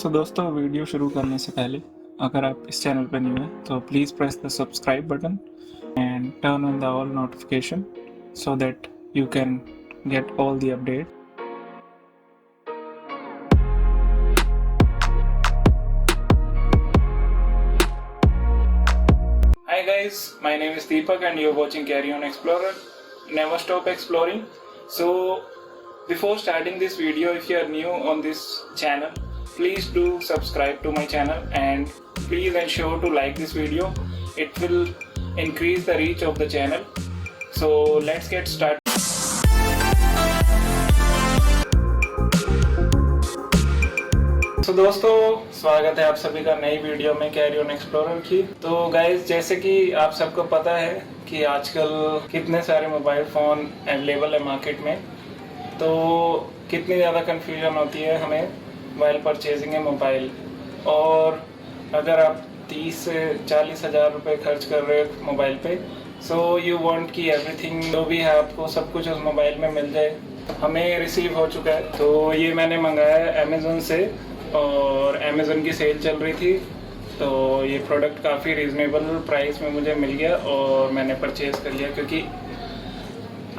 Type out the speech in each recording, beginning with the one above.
सो दोस्तों, वीडियो शुरू करने से पहले अगर आप इस चैनल पर न्यू हैं तो please press the subscribe button and turn on the all notification so that you can get all the update. Hi guys, my name is Deepak and you're watching Carry On Explorer. Never stop exploring. So before starting this video, if you are new on this channel, please do subscribe to my channel and please ensure to like this video. It will increase the reach of the channel. So let's get started. तो दोस्तों, स्वागत है आप सभी का नई video में carry on explorer की। तो गाइज, जैसे कि आप सबको पता है कि आजकल कितने सारे मोबाइल फ़ोन अवेलेबल है मार्केट में, तो कितनी ज़्यादा कन्फ्यूजन होती है हमें मोबाइल परचेजिंग है मोबाइल। और अगर आप 30 से 40 हज़ार रुपये खर्च कर रहे हो मोबाइल पे, सो यू वांट कि एवरीथिंग जो भी है आपको सब कुछ उस मोबाइल में मिल जाए। हमें रिसीव हो चुका है, तो ये मैंने मंगाया है अमेज़न से और अमेज़न की सेल चल रही थी, तो ये प्रोडक्ट काफ़ी रीज़नेबल प्राइस में मुझे मिल गया और मैंने परचेज़ कर लिया। क्योंकि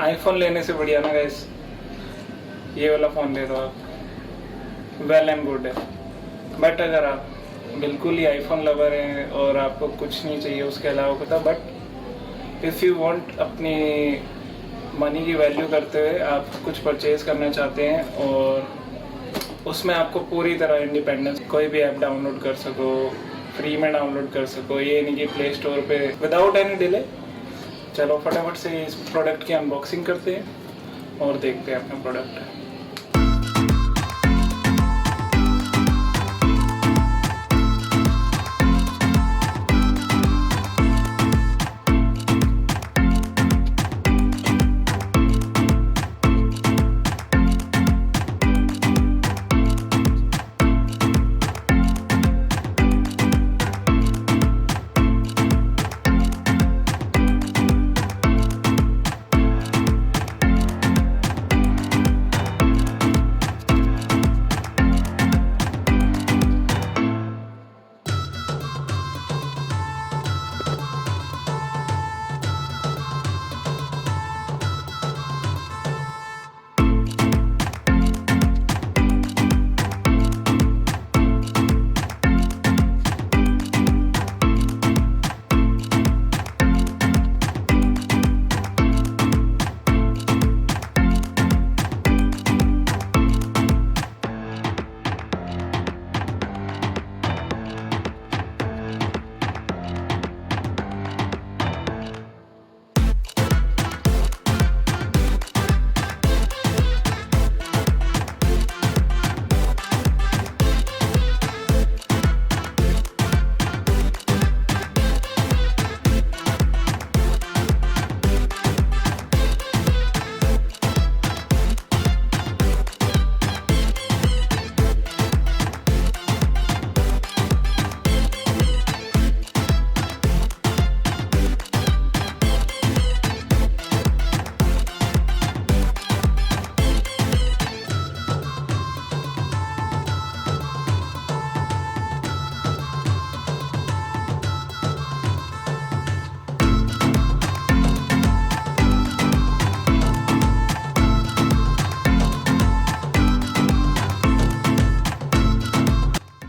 आईफोन लेने से बढ़िया ना गाइस, ये वाला फ़ोन ले दो आप, वेल एंड गुड है। बट अगर आप बिल्कुल ही आईफोन लवर हैं और आपको कुछ नहीं चाहिए उसके अलावा कुछ, बट इफ़ यू वांट अपनी मनी की वैल्यू करते हुए आप कुछ परचेज़ करना चाहते हैं और उसमें आपको पूरी तरह इंडिपेंडेंस, कोई भी ऐप डाउनलोड कर सको, फ्री में डाउनलोड कर सको, ये नहीं कि प्ले स्टोर पे विदाउट एनी डिले। चलो फटाफट से इस प्रोडक्ट की अनबॉक्सिंग करते हैं और देखते हैं अपना प्रोडक्ट।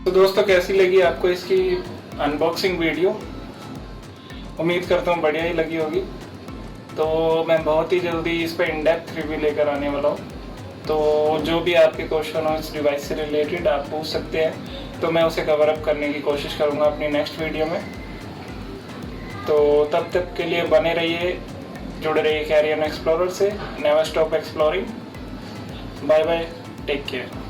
तो दोस्तों, कैसी लगी आपको इसकी अनबॉक्सिंग वीडियो? उम्मीद करता हूँ बढ़िया ही लगी होगी। तो मैं बहुत ही जल्दी इस पर इन डेप्थ रिव्यू लेकर आने वाला हूँ, तो जो भी आपके क्वेश्चन हो इस डिवाइस से रिलेटेड आप पूछ सकते हैं, तो मैं उसे कवर अप करने की कोशिश करूँगा अपनी नेक्स्ट वीडियो में। तो तब तक के लिए बने रहिए, जुड़े रहिए कैरी ऑन एक्सप्लोरर से। Never stop exploring. Bye bye, take care.